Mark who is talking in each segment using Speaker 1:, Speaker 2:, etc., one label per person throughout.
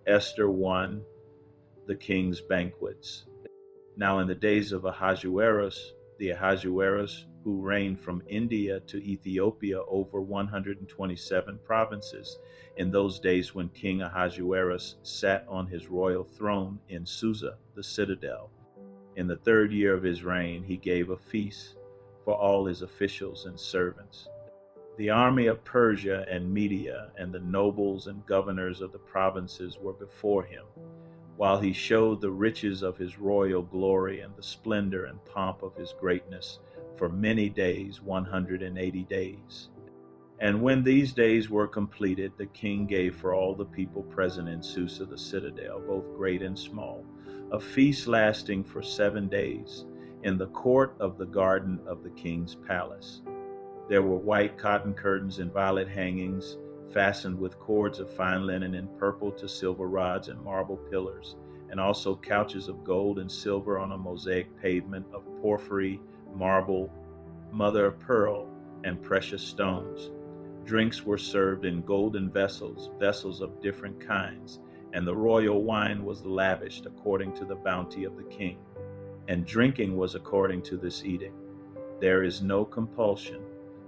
Speaker 1: Esther 1, the king's banquets. Now in the days of Ahasuerus, the Ahasuerus who reigned from India to Ethiopia over 127 provinces, in those days when King Ahasuerus sat on his royal throne in Susa, the citadel, in the 3rd year of his reign, he gave a feast for all his officials and servants. The army of Persia and Media and the nobles and governors of the provinces were before him, while he showed the riches of his royal glory and the splendor and pomp of his greatness for many days, 180 days. And when these days were completed, the king gave for all the people present in Susa the citadel, both great and small, a feast lasting for 7 days in the court of the garden of the king's palace. There were white cotton curtains and violet hangings, fastened with cords of fine linen and purple to silver rods and marble pillars, and also couches of gold and silver on a mosaic pavement of porphyry, marble, mother of pearl, and precious stones. Drinks were served in golden vessels, vessels of different kinds, and the royal wine was lavished according to the bounty of the king. And drinking was according to this edict. There is no compulsion,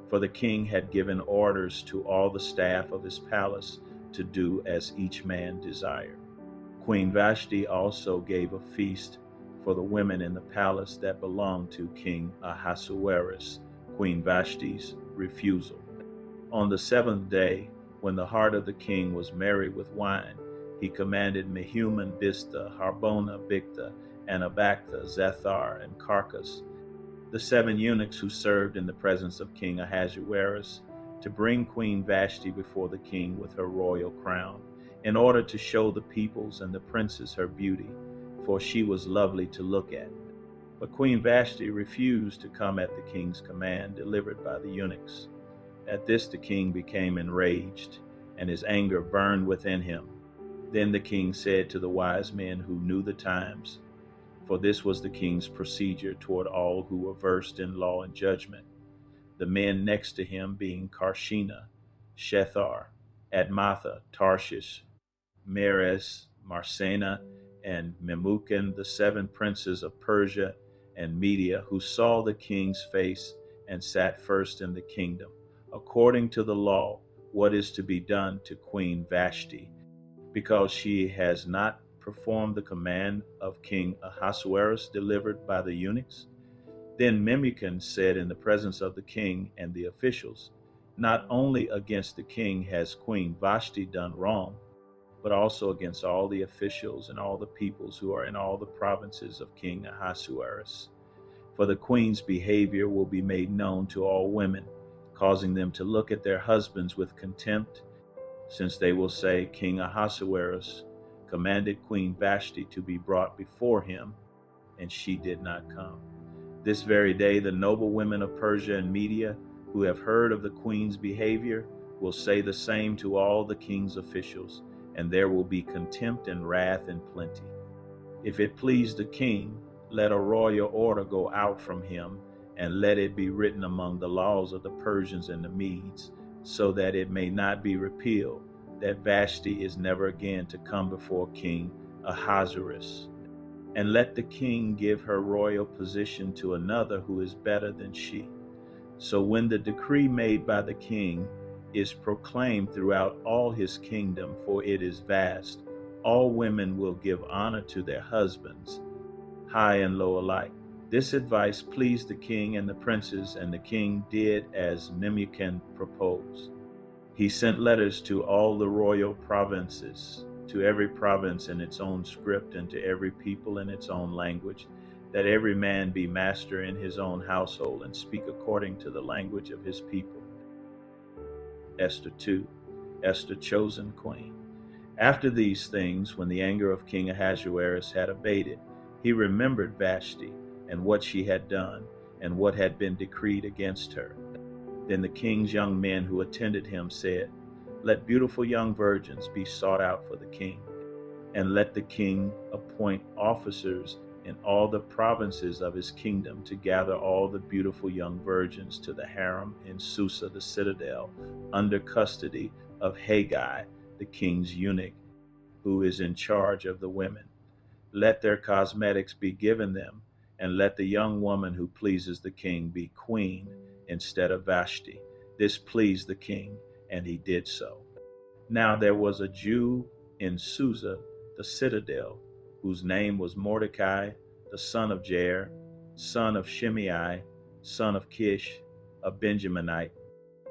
Speaker 1: for the king had given orders to all the staff of his palace to do as each man desired. Queen Vashti also gave a feast for the women in the palace that belonged to King Ahasuerus, Queen Vashti's refusal. On the 7th day, when the heart of the king was merry with wine, he commanded Mehuman, Biztha, Harbona, Bigtha, and Abagtha, Zethar, and Carcas, the 7 eunuchs who served in the presence of King Ahasuerus, to bring Queen Vashti before the king with her royal crown, in order to show the peoples and the princes her beauty, for she was lovely to look at. But Queen Vashti refused to come at the king's command delivered by the eunuchs. At this the king became enraged, and his anger burned within him. Then the king said to the wise men who knew the times, for this was the king's procedure toward all who were versed in law and judgment, the men next to him being Karshena, Shethar, Admatha, Tarshish, Meres, Marsena, and Memucan, the 7 princes of Persia and Media, who saw the king's face and sat first in the kingdom, according to the law, what is to be done to Queen Vashti, because she has not performed the command of King Ahasuerus delivered by the eunuchs. Then Memucan said in the presence of the king and the officials, not only against the king has Queen Vashti done wrong, but also against all the officials and all the peoples who are in all the provinces of King Ahasuerus. For the queen's behavior will be made known to all women, causing them to look at their husbands with contempt, since they will say, King Ahasuerus commanded Queen Vashti to be brought before him, and she did not come. This very day, the noble women of Persia and Media, who have heard of the queen's behavior, will say the same to all the king's officials, and there will be contempt and wrath in plenty. If it please the king, let a royal order go out from him, and let it be written among the laws of the Persians and the Medes, so that it may not be repealed, that Vashti is never again to come before King Ahasuerus. And let the king give her royal position to another who is better than she. So when the decree made by the king is proclaimed throughout all his kingdom, for it is vast, all women will give honor to their husbands, high and low alike. This advice pleased the king and the princes, and the king did as Memucan proposed. He sent letters to all the royal provinces, to every province in its own script, and to every people in its own language, that every man be master in his own household and speak according to the language of his people. Esther 2. Esther chosen queen. After these things, when the anger of King Ahasuerus had abated, he remembered Vashti and what she had done and what had been decreed against her. Then the king's young men who attended him said, let beautiful young virgins be sought out for the king, and let the king appoint officers in all the provinces of his kingdom to gather all the beautiful young virgins to the harem in Susa the citadel, under custody of Haggai, the king's eunuch, who is in charge of the women. Let their cosmetics be given them, and let the young woman who pleases the king be queen instead of Vashti." This pleased the king, and he did so. Now there was a Jew in Susa, the citadel, whose name was Mordecai, the son of Jair, son of Shimei, son of Kish, a Benjaminite,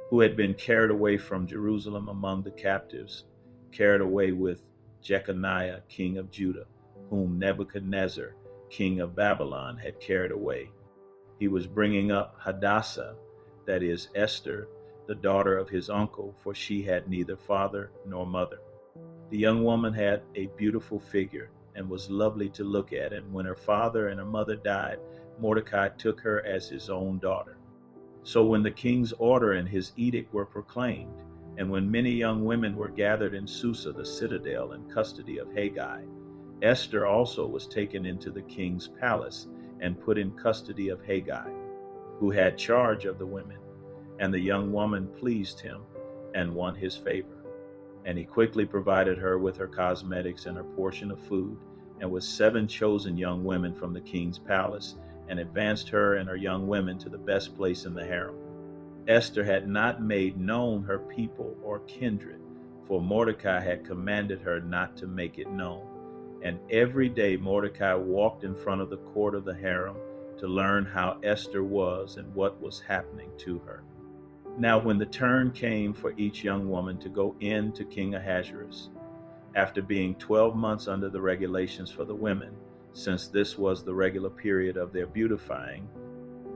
Speaker 1: who had been carried away from Jerusalem among the captives, carried away with Jeconiah, king of Judah, whom Nebuchadnezzar, king of Babylon, had carried away. He was bringing up Hadassah, that is, Esther, the daughter of his uncle, for she had neither father nor mother. The young woman had a beautiful figure and was lovely to look at, and when her father and her mother died, Mordecai took her as his own daughter. So when the king's order and his edict were proclaimed, and when many young women were gathered in Susa, the citadel, in custody of Haggai, Esther also was taken into the king's palace and put in custody of Haggai, who had charge of the women. And the young woman pleased him and won his favor. And he quickly provided her with her cosmetics and her portion of food, and with 7 chosen young women from the king's palace, and advanced her and her young women to the best place in the harem. Esther had not made known her people or kindred, for Mordecai had commanded her not to make it known. And every day Mordecai walked in front of the court of the harem to learn how Esther was and what was happening to her. Now when the turn came for each young woman to go in to King Ahasuerus, after being 12 months under the regulations for the women, since this was the regular period of their beautifying,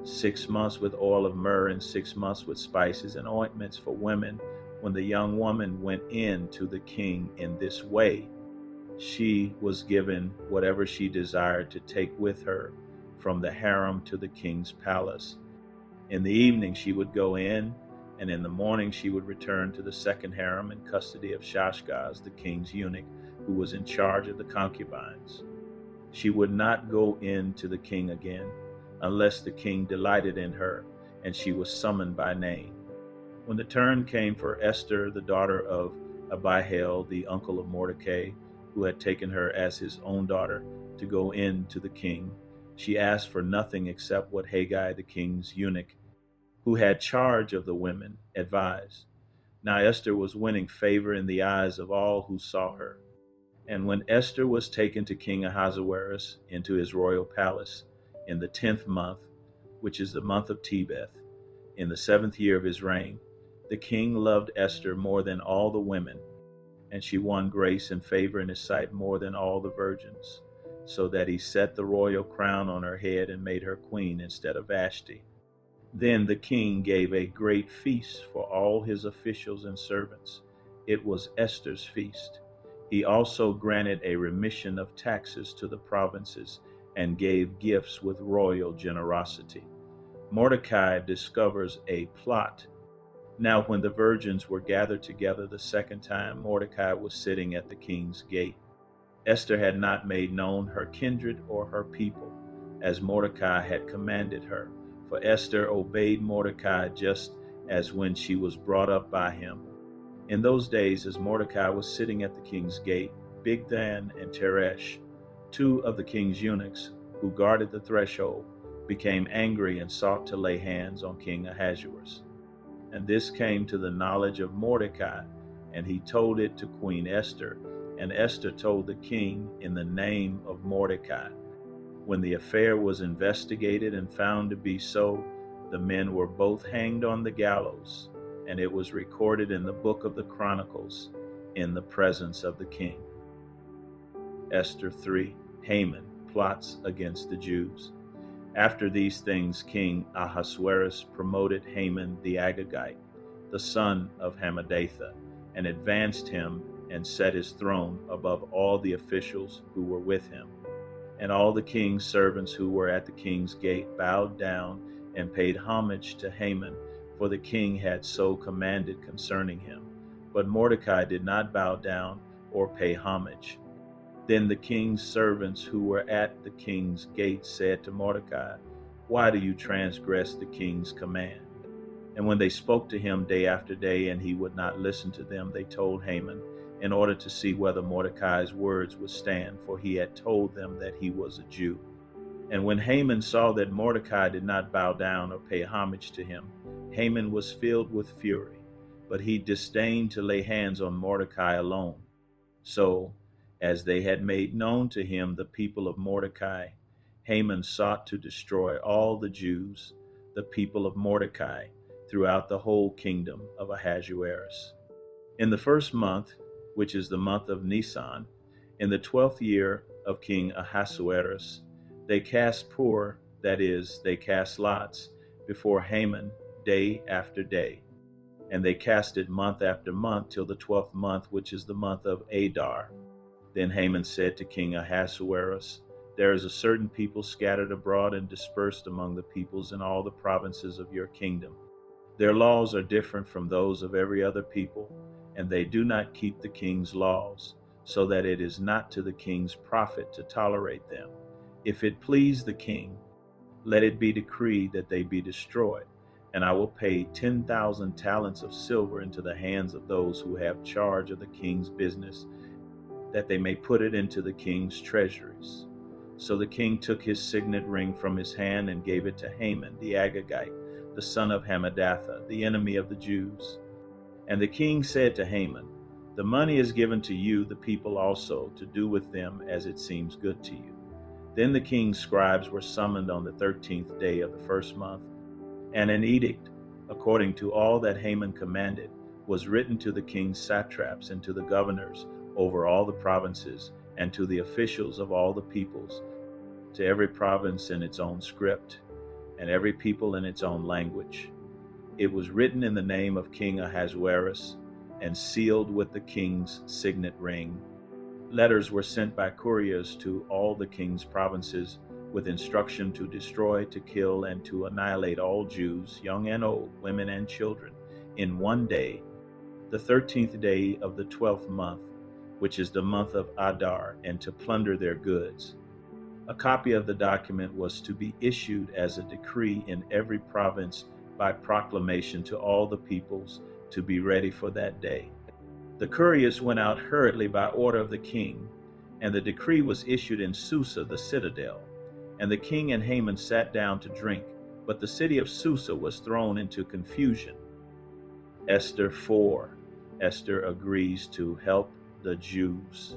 Speaker 1: 6 months with oil of myrrh and 6 months with spices and ointments for women, when the young woman went in to the king in this way, she was given whatever she desired to take with her from the harem to the king's palace. In the evening she would go in, and in the morning she would return to the second harem in custody of Shashgaz, the king's eunuch, who was in charge of the concubines. She would not go in to the king again, unless the king delighted in her, and she was summoned by name. When the turn came for Esther, the daughter of Abihail, the uncle of Mordecai, who had taken her as his own daughter, to go in to the king, she asked for nothing except what Haggai, the king's eunuch, who had charge of the women, advised. Now Esther was winning favor in the eyes of all who saw her. And when Esther was taken to King Ahasuerus into his royal palace in the 10th month, which is the month of Tebeth, in the 7th year of his reign, the king loved Esther more than all the women, and she won grace and favor in his sight more than all the virgins, so that he set the royal crown on her head and made her queen instead of Vashti. Then the king gave a great feast for all his officials and servants. It was Esther's feast. He also granted a remission of taxes to the provinces and gave gifts with royal generosity. Mordecai discovers a plot. Now when the virgins were gathered together the second time, Mordecai was sitting at the king's gate. Esther had not made known her kindred or her people, as Mordecai had commanded her, for Esther obeyed Mordecai just as when she was brought up by him. In those days, as Mordecai was sitting at the king's gate, Bigthan and Teresh, 2 of the king's eunuchs who guarded the threshold, became angry and sought to lay hands on King Ahasuerus. And this came to the knowledge of Mordecai, and he told it to Queen Esther, and Esther told the king in the name of Mordecai. When the affair was investigated and found to be so, the men were both hanged on the gallows, and it was recorded in the book of the Chronicles in the presence of the king. Esther 3. Haman plots against the Jews. After these things, King Ahasuerus promoted Haman the Agagite, the son of Hammedatha, and advanced him and set his throne above all the officials who were with him. And all the king's servants who were at the king's gate bowed down and paid homage to Haman, for the king had so commanded concerning him. But Mordecai did not bow down or pay homage. Then the king's servants who were at the king's gate said to Mordecai, "Why do you transgress the king's command?" And when they spoke to him day after day and he would not listen to them, they told Haman in order to see whether Mordecai's words would stand, for he had told them that he was a Jew. And when Haman saw that Mordecai did not bow down or pay homage to him, Haman was filled with fury, but he disdained to lay hands on Mordecai alone. So, as they had made known to him the people of Mordecai, Haman sought to destroy all the Jews, the people of Mordecai, throughout the whole kingdom of Ahasuerus. In the first month, which is the month of Nisan, in the 12th year of King Ahasuerus, they cast pur, that is, they cast lots, before Haman day after day. And they cast it month after month till the 12th month, which is the month of Adar. Then Haman said to King Ahasuerus, "There is a certain people scattered abroad and dispersed among the peoples in all the provinces of your kingdom. Their laws are different from those of every other people, and they do not keep the king's laws, so that it is not to the king's profit to tolerate them. If it please the king, let it be decreed that they be destroyed, and I will pay 10,000 talents of silver into the hands of those who have charge of the king's business, that they may put it into the king's treasuries." So the king took his signet ring from his hand and gave it to Haman the Agagite, the son of Hammedatha, the enemy of the Jews. And the king said to Haman, "The money is given to you, the people also, to do with them as it seems good to you." Then the king's scribes were summoned on the 13th day of the first month, and an edict, according to all that Haman commanded, was written to the king's satraps and to the governors over all the provinces, and to the officials of all the peoples, to every province in its own script, and every people in its own language. It was written in the name of King Ahasuerus, and sealed with the king's signet ring. Letters were sent by couriers to all the king's provinces, with instruction to destroy, to kill, and to annihilate all Jews, young and old, women and children, in one day, the 13th day of the 12th month, which is the month of Adar, and to plunder their goods. A copy of the document was to be issued as a decree in every province by proclamation to all the peoples, to be ready for that day. The couriers went out hurriedly by order of the king, and the decree was issued in Susa, the citadel. And the king and Haman sat down to drink, but the city of Susa was thrown into confusion. Esther 4. Esther agrees to help the Jews.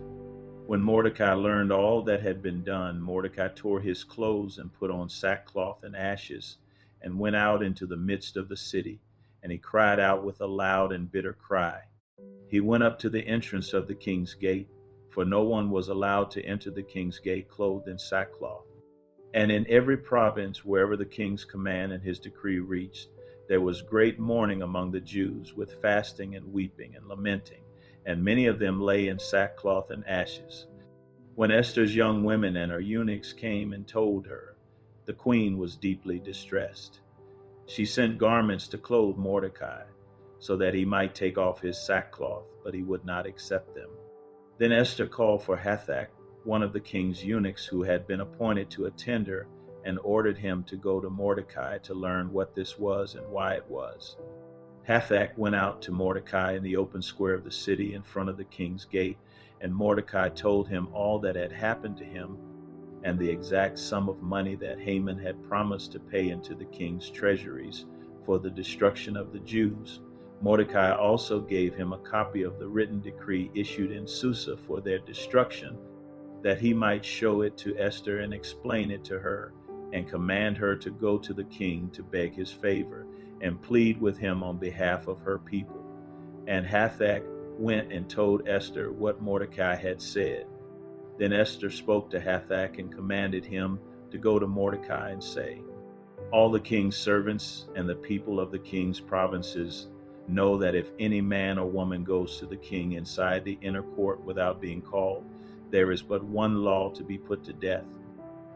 Speaker 1: When Mordecai learned all that had been done, Mordecai tore his clothes and put on sackcloth and ashes, and went out into the midst of the city, and he cried out with a loud and bitter cry. He went up to the entrance of the king's gate, for no one was allowed to enter the king's gate clothed in sackcloth. And in every province, wherever the king's command and his decree reached, there was great mourning among the Jews, with fasting and weeping and lamenting, and many of them lay in sackcloth and ashes. When Esther's young women and her eunuchs came and told her, the queen was deeply distressed. She sent garments to clothe Mordecai, so that he might take off his sackcloth, but he would not accept them. Then Esther called for Hathach, one of the king's eunuchs who had been appointed to attend her, and ordered him to go to Mordecai to learn what this was and why it was. Hathach went out to Mordecai in the open square of the city in front of the king's gate, and Mordecai told him all that had happened to him, and the exact sum of money that Haman had promised to pay into the king's treasuries for the destruction of the Jews. Mordecai also gave him a copy of the written decree issued in Susa for their destruction, that he might show it to Esther and explain it to her, and command her to go to the king to beg his favor, and plead with him on behalf of her people. And Hathach went and told Esther what Mordecai had said. Then Esther spoke to Hathach and commanded him to go to Mordecai and say, "All the king's servants and the people of the king's provinces know that if any man or woman goes to the king inside the inner court without being called, there is but one law to be put to death,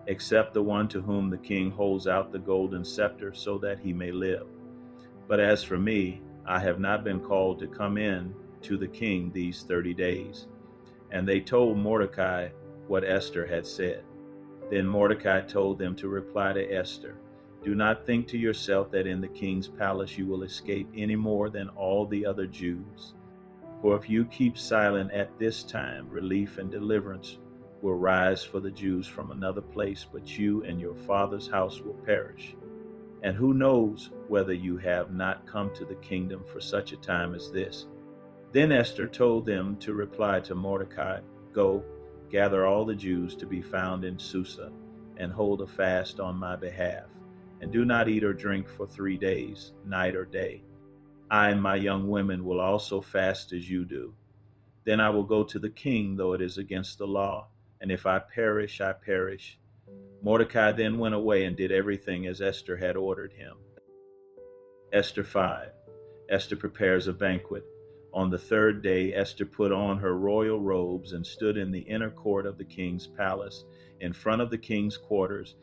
Speaker 1: except the one to whom the king holds out the golden scepter so that he may live. But as for me, I have not been called to come in to the king these 30 days. And they told Mordecai what Esther had said. Then Mordecai told them to reply to Esther, "Do not think to yourself that in the king's palace you will escape any more than all the other Jews. For if you keep silent at this time, relief and deliverance will rise for the Jews from another place, but you and your father's house will perish. And who knows whether you have not come to the kingdom for such a time as this?" Then Esther told them to reply to Mordecai, "Go, gather all the Jews to be found in Susa, and hold a fast on my behalf, and do not eat or drink for 3 days, night or day. I and my young women will also fast as you do. Then I will go to the king, though it is against the law, and if I perish, I perish." Mordecai then went away and did everything as Esther had ordered him. Esther 5. Esther prepares a banquet. On the third day, Esther put on her royal robes and stood in the inner court of the king's palace, in front of the king's quarters,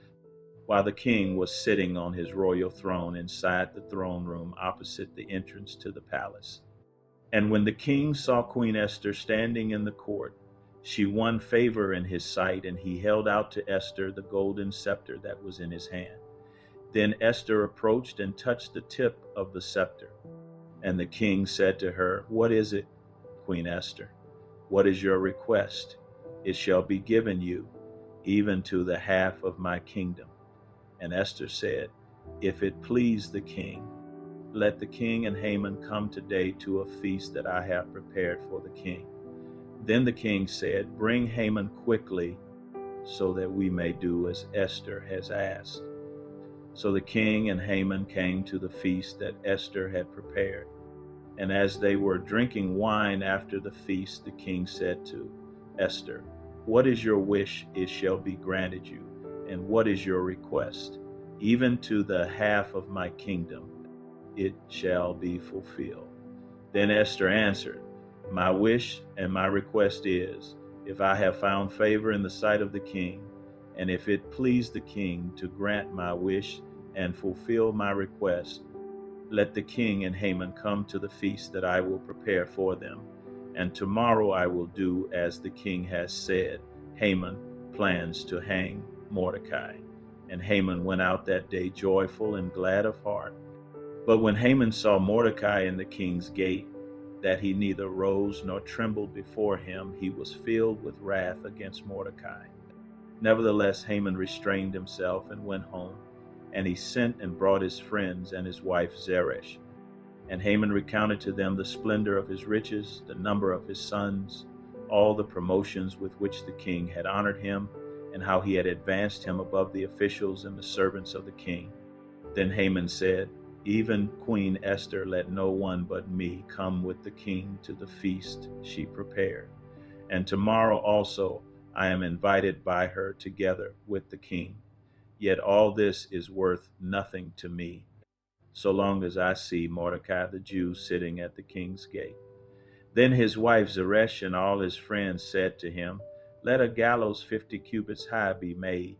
Speaker 1: while the king was sitting on his royal throne inside the throne room opposite the entrance to the palace. And when the king saw Queen Esther standing in the court, she won favor in his sight, and he held out to Esther the golden scepter that was in his hand. Then Esther approached and touched the tip of the scepter. And the king said to her, "What is it, Queen Esther? What is your request? It shall be given you, even to the half of my kingdom." And Esther said, "If it please the king, let the king and Haman come today to a feast that I have prepared for the king." Then the king said, "Bring Haman quickly, so that we may do as Esther has asked." So the king and Haman came to the feast that Esther had prepared. And as they were drinking wine after the feast, the king said to Esther, "What is your wish? It shall be granted you. And what is your request? Even to the half of my kingdom, it shall be fulfilled." Then Esther answered, "My wish and my request is, if I have found favor in the sight of the king, and if it please the king to grant my wish and fulfill my request, let the king and Haman come to the feast that I will prepare for them. And tomorrow I will do as the king has said." Haman plans to hang Mordecai. And Haman went out that day joyful and glad of heart. But when Haman saw Mordecai in the king's gate, that he neither rose nor trembled before him, he was filled with wrath against Mordecai. Nevertheless, Haman restrained himself and went home, and he sent and brought his friends and his wife Zeresh. And Haman recounted to them the splendor of his riches, the number of his sons, all the promotions with which the king had honored him, and how he had advanced him above the officials and the servants of the king. Then Haman said, "Even Queen Esther let no one but me come with the king to the feast she prepared. And tomorrow also I am invited by her together with the king. Yet all this is worth nothing to me, so long as I see Mordecai the Jew sitting at the king's gate." Then his wife Zeresh and all his friends said to him, "Let a gallows 50 cubits high be made,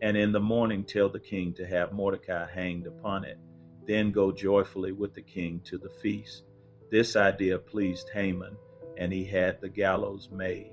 Speaker 1: and in the morning tell the king to have Mordecai hanged upon it. Then go joyfully with the king to the feast." This idea pleased Haman, and he had the gallows made.